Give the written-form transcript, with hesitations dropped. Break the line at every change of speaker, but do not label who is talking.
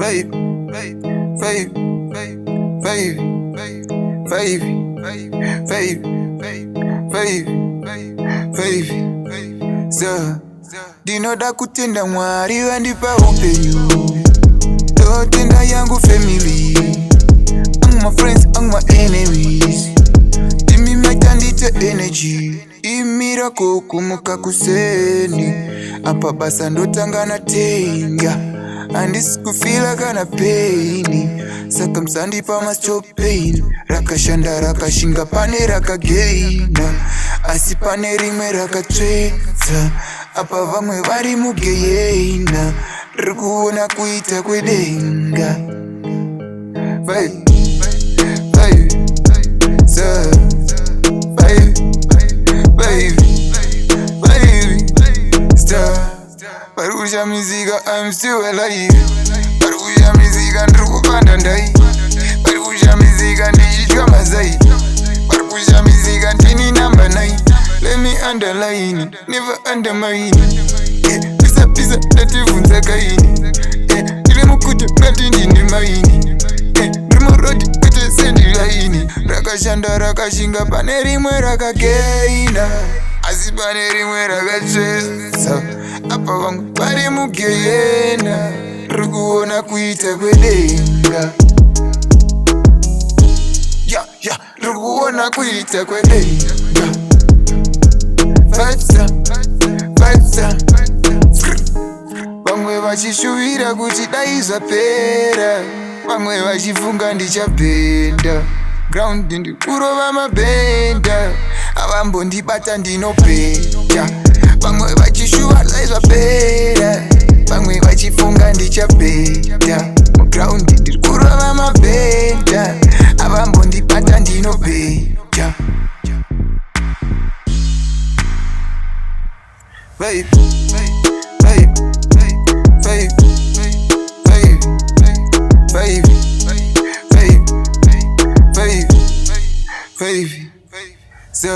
babe, babe, babe, so ndinoda kutenda Mwari vandipa upenyu, totenda yangu family, I'm my friends, I'm my enemies. Dimi maitandite energy, imira kukumuka kuseni, apa basa ndotanga na tenga, andisi kufila kana paini, saka msandipa macho pain, rakashanda rakashinga pane rakagaina, asi pane rimwe rakatsvetsa, apa vamwe vari mugeyeina, rikuona kuita kwedenga. Babe, babe, so, babe, babe, babe, star. Parusha mizika, I'm still alive. Parusha mizika, ndrukupanda ndai. Parusha mizika, ndichitwa mazai. Parusha mizika, ndini number 9. Let me underline, never undermine. Pisa, ndativunza kaini. Ile mukutu, ngati ndini maini. Rimorodi, kute sendi laini. Rakashanda, rakashinga, pane rimwe rakagaina, asi pane rimwe rakatsvetsa, apa vamwe vari mugeyena, rikuona kuita kwedenga. Rikuona kuita kwedenga. Fatsa, vamwe vachishuvira kuti dai zvapera, vamwe vachifunga ndichapenda. Ground ndikurova mabhenda, avambondibata ndinopenda. Vamwe vachishuva dai zvapera, vamwe vachifunga ndichapenda. Ground ndikurova mabhenda, avambondibata ndinopenda. Babe, babe, babe, babe, babe, babe, babe, so